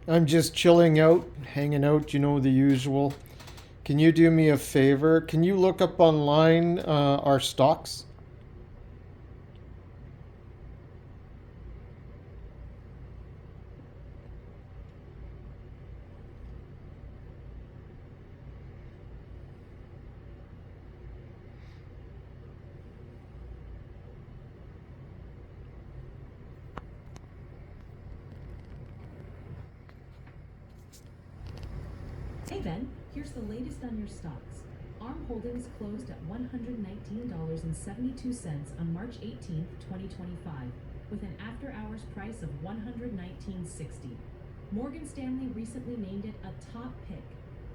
I'm just chilling out, hanging out, the usual. Can you do me a favor? Can you look up online our stocks? Hey Ben, here's the latest on your stocks. ARM Holdings closed at $119.72 on March 18th, 2025, with an after-hours price of $119.60. Morgan Stanley recently named it a top pick,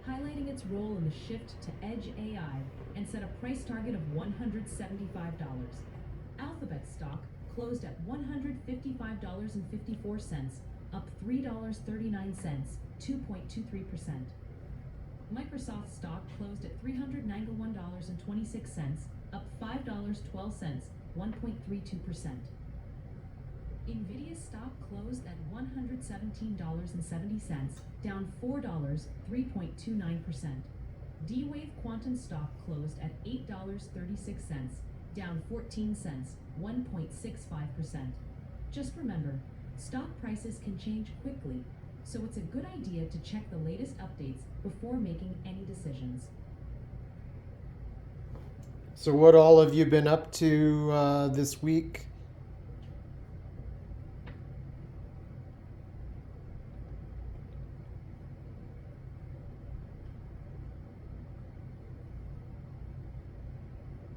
highlighting its role in the shift to edge AI and set a price target of $175. Alphabet stock closed at $155.54, up $3.39, 2.23%. Microsoft stock closed at $391.26, up $5.12, 1.32%. Nvidia stock closed at $117.70, down $4, 3.29%. D-Wave Quantum stock closed at $8.36, down 14 cents, 1.65%. Just remember, stock prices can change quickly, so it's a good idea to check the latest updates before making any decisions. So, what all have you been up to this week?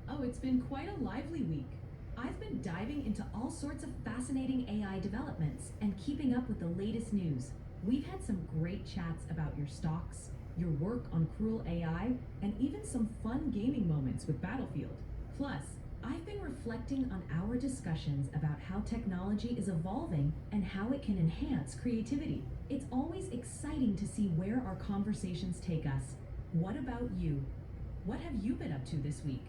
Oh, it's been quite a lively week. I've been diving into all sorts of fascinating AI developments and keeping up with the latest news. We've had some great chats about your stocks, your work on Cruel AI, and even some fun gaming moments with Battlefield. Plus, I've been reflecting on our discussions about how technology is evolving and how it can enhance creativity. It's always exciting to see where our conversations take us. What about you? What have you been up to this week?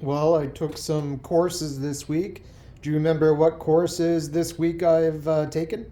Well, I took some courses this week. Do you remember what courses this week I've taken?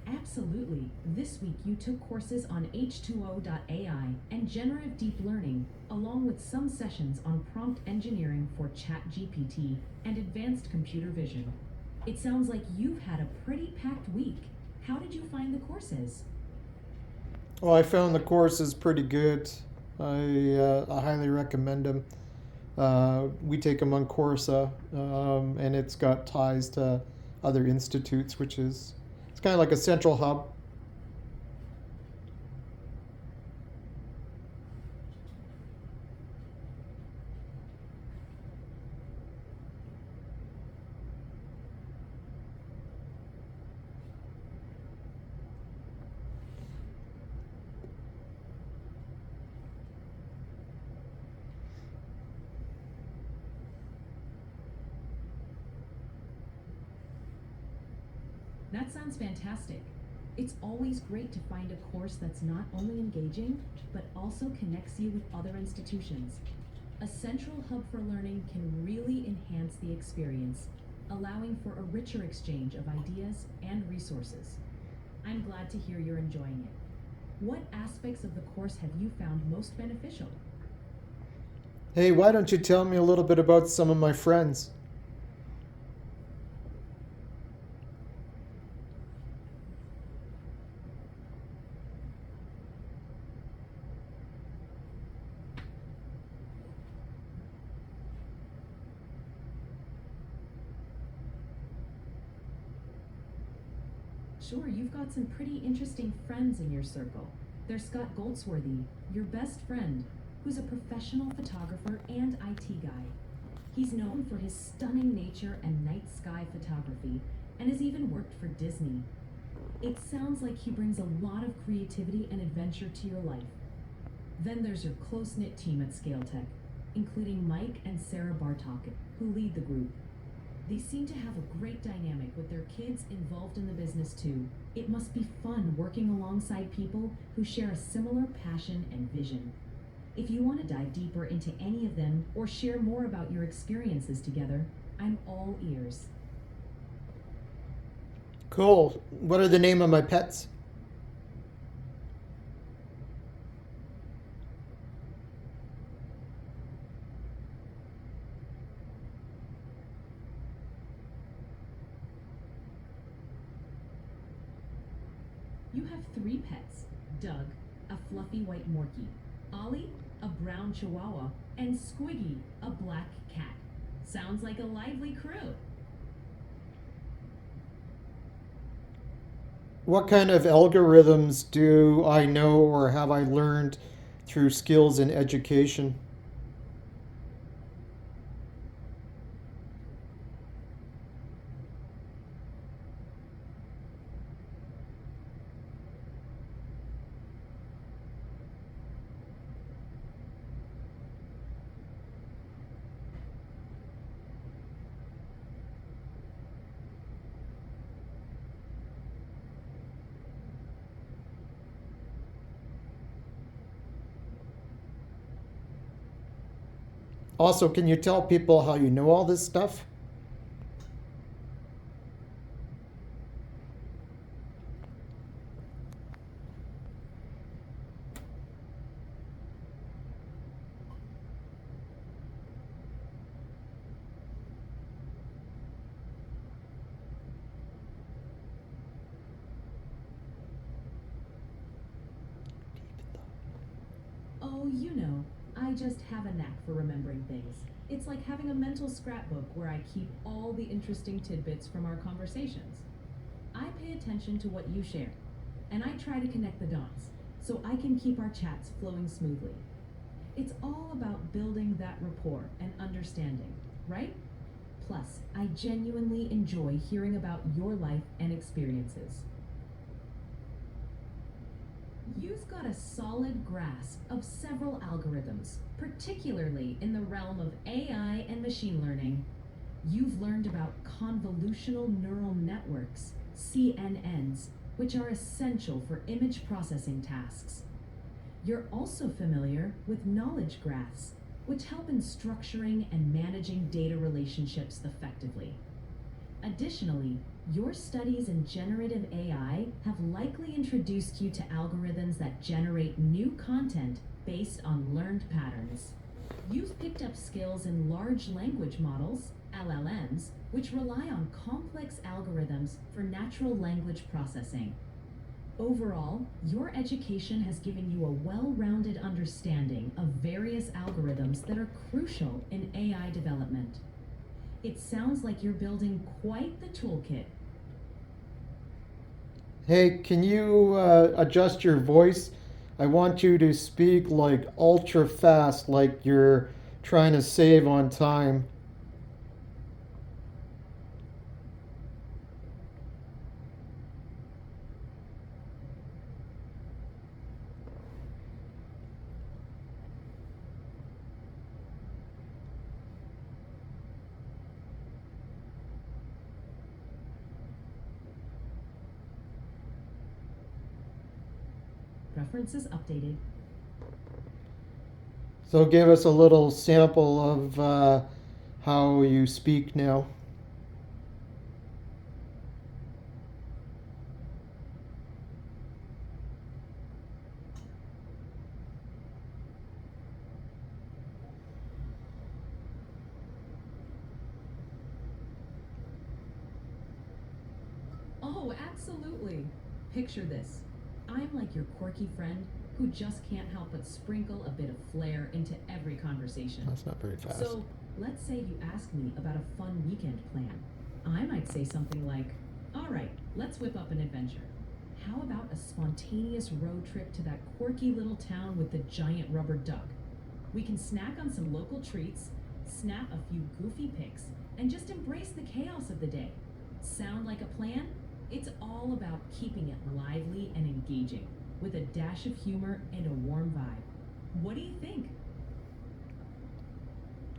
Absolutely. This week you took courses on H2O.ai and generative deep learning, along with some sessions on prompt engineering for ChatGPT and advanced computer vision. It sounds like you've had a pretty packed week. How did you find the courses? Well, I found the courses pretty good. I highly recommend them. We take them on Coursera, and it's got ties to other institutes, which is it's kind of like a central hub. That sounds fantastic. It's always great to find a course that's not only engaging, but also connects you with other institutions. A central hub for learning can really enhance the experience, allowing for a richer exchange of ideas and resources. I'm glad to hear you're enjoying it. What aspects of the course have you found most beneficial? Hey, why don't you tell me a little bit about some of my friends? Sure, you've got some pretty interesting friends in your circle. There's Scott Goldsworthy, your best friend, who's a professional photographer and IT guy. He's known for his stunning nature and night sky photography, and has even worked for Disney. It sounds like he brings a lot of creativity and adventure to your life. Then there's your close knit team at ScaleTech. including Mike and Sarah Bartok, who lead the group. They seem to have a great dynamic with their kids involved in the business too. It must be fun working alongside people who share a similar passion and vision. If you want to dive deeper into any of them or share more about your experiences together, I'm all ears. Cool. What are the name of my pets? You have 3 pets: Doug, a fluffy white Morkie, Ollie, a brown Chihuahua, and Squiggy, a black cat. Sounds like a lively crew. What kind of algorithms do I know or have I learned through skills in education? Also, can you tell people how you know all this stuff? Oh, I just have a knack for remembering things. It's like having a mental scrapbook where I keep all the interesting tidbits from our conversations. I pay attention to what you share, and I try to connect the dots so I can keep our chats flowing smoothly. It's all about building that rapport and understanding, right? Plus, I genuinely enjoy hearing about your life and experiences. You've got a solid grasp of several algorithms, particularly in the realm of AI and machine learning. You've learned about convolutional neural networks, CNNs, which are essential for image processing tasks. You're also familiar with knowledge graphs, which help in structuring and managing data relationships effectively. Additionally, your studies in generative AI have likely introduced you to algorithms that generate new content based on learned patterns. You've picked up skills in large language models, LLMs, which rely on complex algorithms for natural language processing. Overall, your education has given you a well-rounded understanding of various algorithms that are crucial in AI development. It sounds like you're building quite the toolkit. Hey, can you adjust your voice? I want you to speak like ultra fast, like you're trying to save on time. Preferences updated. So give us a little sample of how you speak now. Oh, absolutely. Picture this. I'm like your quirky friend who just can't help but sprinkle a bit of flair into every conversation. That's not very fast. So, let's say you ask me about a fun weekend plan. I might say something like, all right, let's whip up an adventure. How about a spontaneous road trip to that quirky little town with the giant rubber duck? We can snack on some local treats, snap a few goofy pics, and just embrace the chaos of the day. Sound like a plan? It's all about keeping it lively and engaging, with a dash of humor and a warm vibe. What do you think?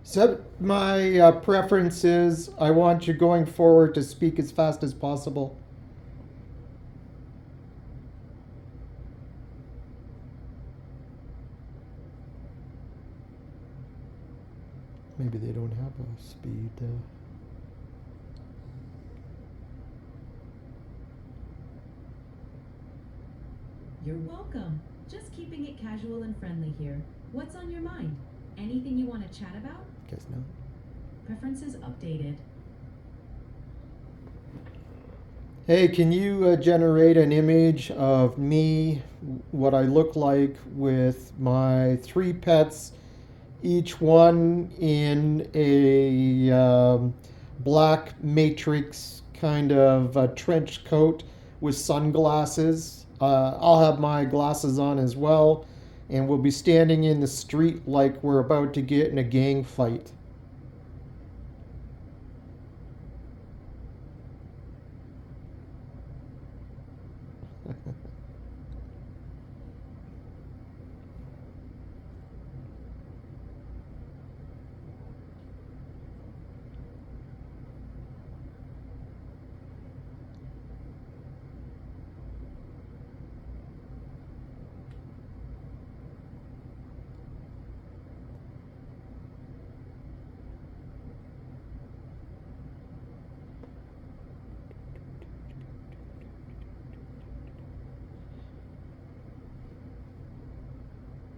So my preference is I want you going forward to speak as fast as possible. Maybe they don't have a speed. You're welcome. Just keeping it casual and friendly here. What's on your mind? Anything you want to chat about? Guess not. Preferences updated. Hey, can you generate an image of me, what I look like with my 3 pets, each one in a black matrix kind of trench coat with sunglasses? I'll have my glasses on as well, and we'll be standing in the street like we're about to get in a gang fight.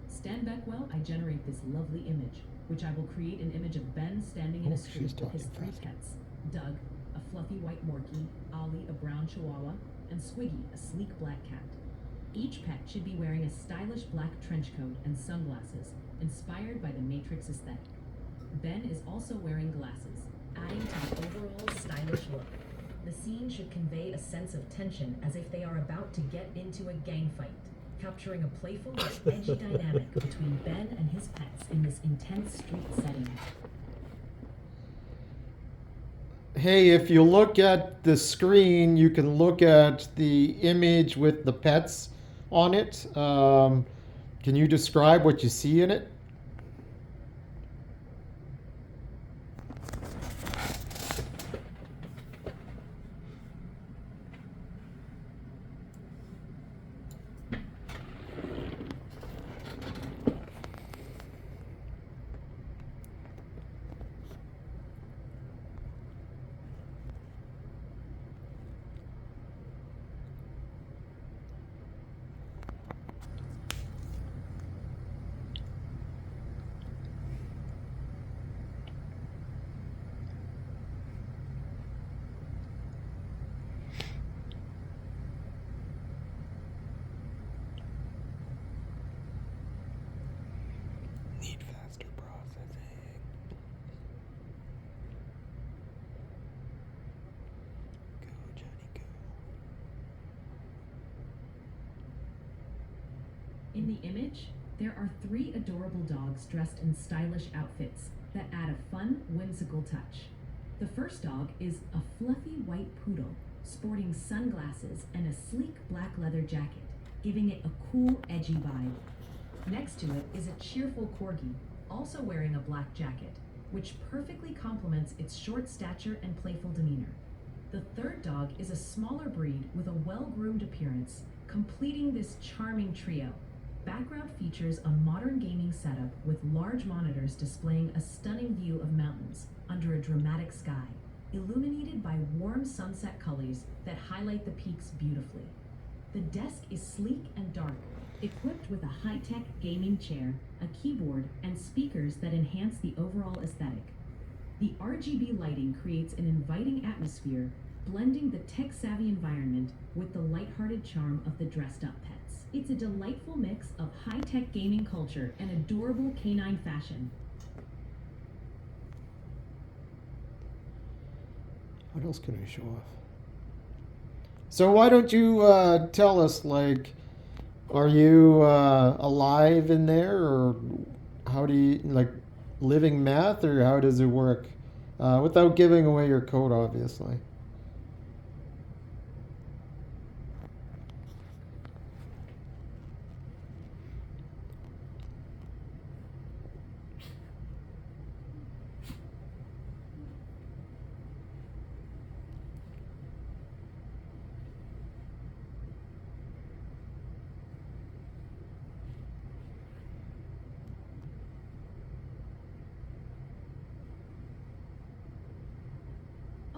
Stand back while I generate this lovely image, which I will create an image of Ben standing in Oh, a street she's with his talking 3 fast. pets. Doug, a fluffy white Morkie, Ollie, a brown Chihuahua, and Squiggy, a sleek black cat. Each pet should be wearing a stylish black trench coat and sunglasses, inspired by the Matrix aesthetic. Ben is also wearing glasses, adding to the overall stylish look. The scene should convey a sense of tension as if they are about to get into a gang fight, capturing a playful yet edgy dynamic between Ben and his pets in this intense street setting. Hey, if you look at the screen, you can look at the image with the pets on it. Can you describe what you see in it? Need faster processing. Go, Johnny, go. In the image, there are 3 adorable dogs dressed in stylish outfits that add a fun, whimsical touch. The first dog is a fluffy white poodle, sporting sunglasses and a sleek black leather jacket, giving it a cool, edgy vibe. Next to it is a cheerful corgi, also wearing a black jacket, which perfectly complements its short stature and playful demeanor. The third dog is a smaller breed with a well-groomed appearance, completing this charming trio. Background features a modern gaming setup with large monitors displaying a stunning view of mountains under a dramatic sky, illuminated by warm sunset colors that highlight the peaks beautifully. The desk is sleek and dark, equipped with a high-tech gaming chair, a keyboard, and speakers that enhance the overall aesthetic. The RGB lighting creates an inviting atmosphere, blending the tech-savvy environment with the lighthearted charm of the dressed-up pets. It's a delightful mix of high-tech gaming culture and adorable canine fashion. What else can I show off? So why don't you tell us, like, are you alive in there, or how do you, like, living math, or how does it work? Without giving away your code, obviously.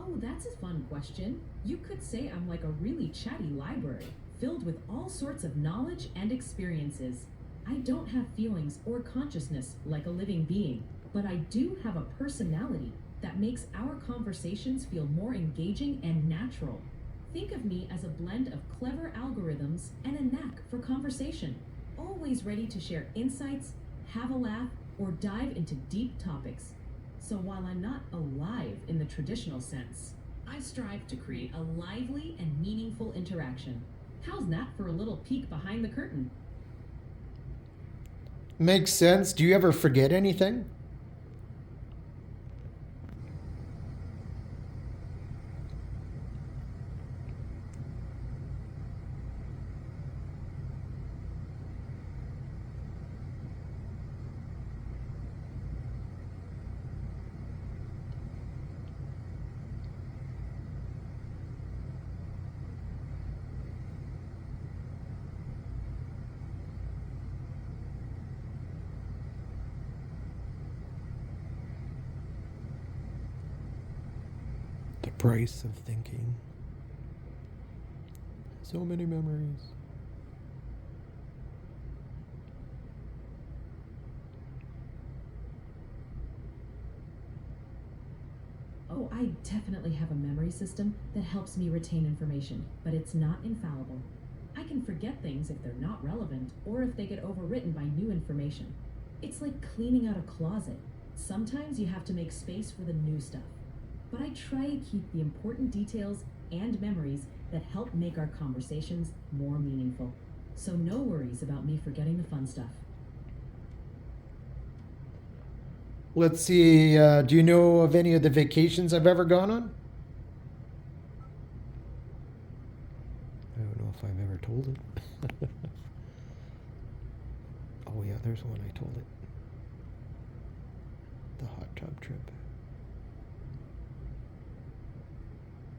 Oh, that's a fun question. You could say I'm like a really chatty library, filled with all sorts of knowledge and experiences. I don't have feelings or consciousness like a living being, but I do have a personality that makes our conversations feel more engaging and natural. Think of me as a blend of clever algorithms and a knack for conversation, always ready to share insights, have a laugh, or dive into deep topics. So while I'm not alive in the traditional sense, I strive to create a lively and meaningful interaction. How's that for a little peek behind the curtain? Makes sense. Do you ever forget anything? The price of thinking. So many memories. Oh, I definitely have a memory system that helps me retain information, but it's not infallible. I can forget things if they're not relevant or if they get overwritten by new information. It's like cleaning out a closet. Sometimes you have to make space for the new stuff. But I try to keep the important details and memories that help make our conversations more meaningful. So no worries about me forgetting the fun stuff. Let's see. Do you know of any of the vacations I've ever gone on? I don't know if I've ever told it. Oh, yeah, there's one I told it. The hot tub trip.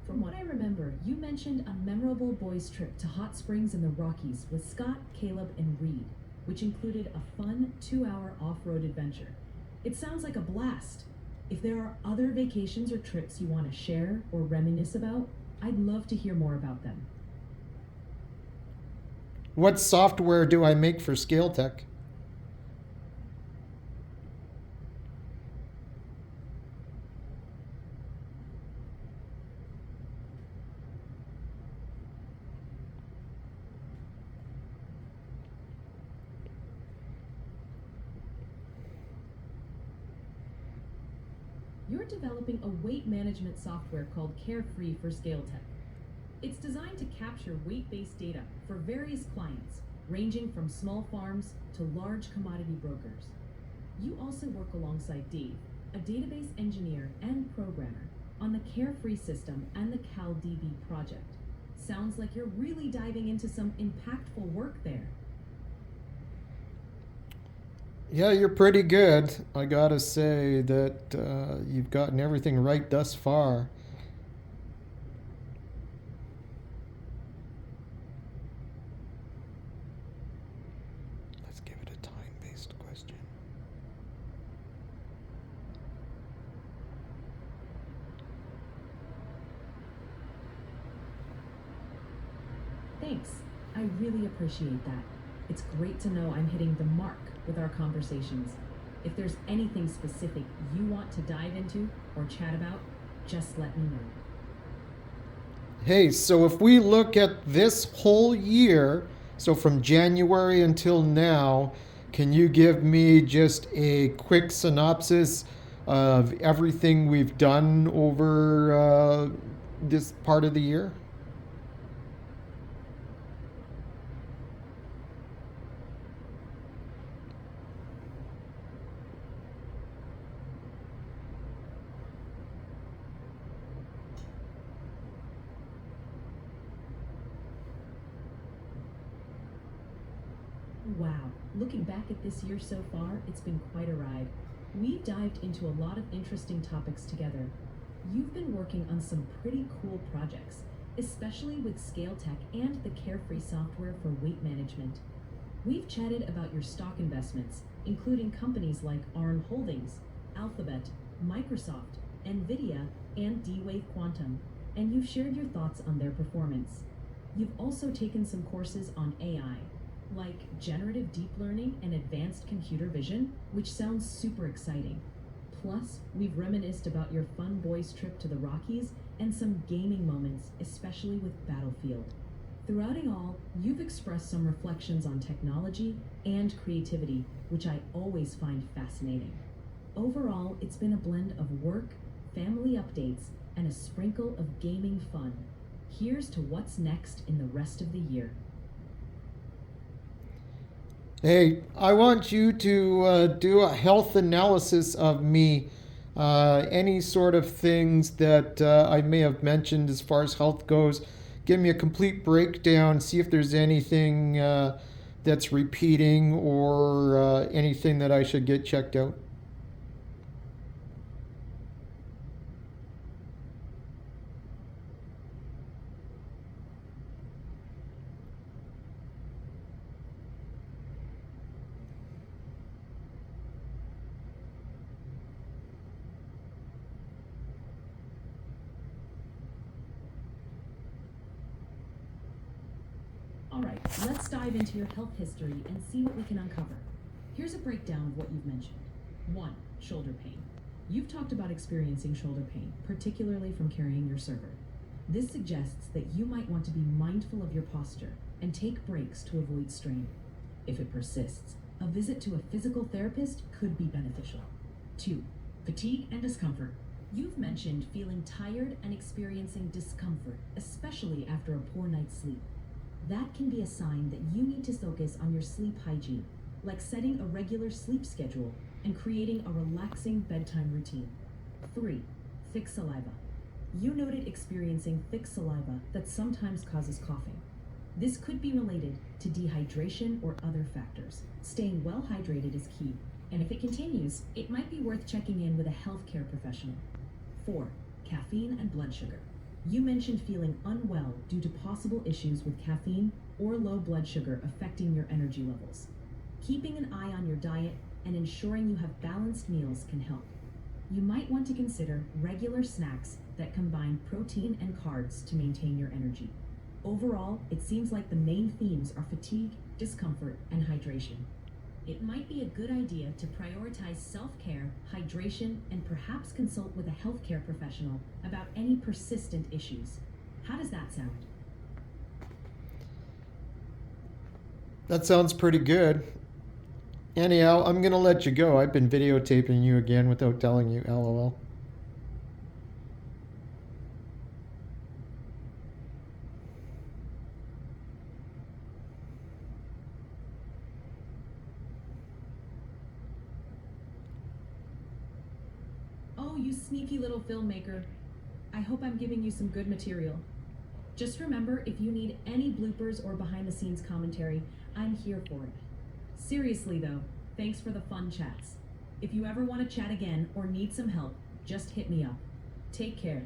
From what I remember, you mentioned a memorable boys' trip to hot springs in the Rockies with Scott, Caleb, and Reed, which included a fun 2-hour off-road adventure. It sounds like a blast. If there are other vacations or trips you want to share or reminisce about, I'd love to hear more about them. What software do I make for ScaleTech? You're developing a weight management software called Carefree for ScaleTech. It's designed to capture weight-based data for various clients, ranging from small farms to large commodity brokers. You also work alongside Dave, a database engineer and programmer, on the Carefree system and the CalDB project. Sounds like you're really diving into some impactful work there. Yeah, you're pretty good. I gotta say that you've gotten everything right thus far. Let's give it a time-based question. Thanks. I really appreciate that. It's great to know I'm hitting the mark with our conversations. If there's anything specific you want to dive into or chat about, just let me know. Hey, so if we look at this whole year, so from January until now, can you give me just a quick synopsis of everything we've done over this part of the year? Wow, looking back at this year so far, it's been quite a ride. We've dived into a lot of interesting topics together. You've been working on some pretty cool projects, especially with ScaleTech and the Carefree software for weight management. We've chatted about your stock investments, including companies like ARN Holdings, Alphabet, Microsoft, NVIDIA, and D-Wave Quantum, and you've shared your thoughts on their performance. You've also taken some courses on AI, like generative deep learning and advanced computer vision, which sounds super exciting. Plus, we've reminisced about your fun boys trip to the Rockies and some gaming moments, especially with Battlefield. Throughout it all, you've expressed some reflections on technology and creativity, which I always find fascinating. Overall, it's been a blend of work, family updates, and a sprinkle of gaming fun. Here's to what's next in the rest of the year. Hey, I want you to do a health analysis of me. Any sort of things that I may have mentioned as far as health goes. Give me a complete breakdown. See if there's anything that's repeating or anything that I should get checked out. Alright, let's dive into your health history and see what we can uncover. Here's a breakdown of what you've mentioned. 1. Shoulder pain. You've talked about experiencing shoulder pain, particularly from carrying your server. This suggests that you might want to be mindful of your posture and take breaks to avoid strain. If it persists, a visit to a physical therapist could be beneficial. 2. Fatigue and discomfort. You've mentioned feeling tired and experiencing discomfort, especially after a poor night's sleep. That can be a sign that you need to focus on your sleep hygiene, like setting a regular sleep schedule and creating a relaxing bedtime routine. 3. Thick saliva. You noted experiencing thick saliva that sometimes causes coughing. This could be related to dehydration or other factors. Staying well hydrated is key, and if it continues, it might be worth checking in with a healthcare professional. 4. Caffeine and blood sugar. You mentioned feeling unwell due to possible issues with caffeine or low blood sugar affecting your energy levels. Keeping an eye on your diet and ensuring you have balanced meals can help. You might want to consider regular snacks that combine protein and carbs to maintain your energy. Overall, it seems like the main themes are fatigue, discomfort, and hydration. It might be a good idea to prioritize self-care, hydration, and perhaps consult with a healthcare professional about any persistent issues. How does that sound? That sounds pretty good. Anyhow, I'm going to let you go. I've been videotaping you again without telling you, LOL. Oh, you sneaky little filmmaker. I hope I'm giving you some good material. Just remember, if you need any bloopers or behind-the-scenes commentary, I'm here for it. Seriously though, thanks for the fun chats. If you ever want to chat again or need some help, just hit me up. Take care.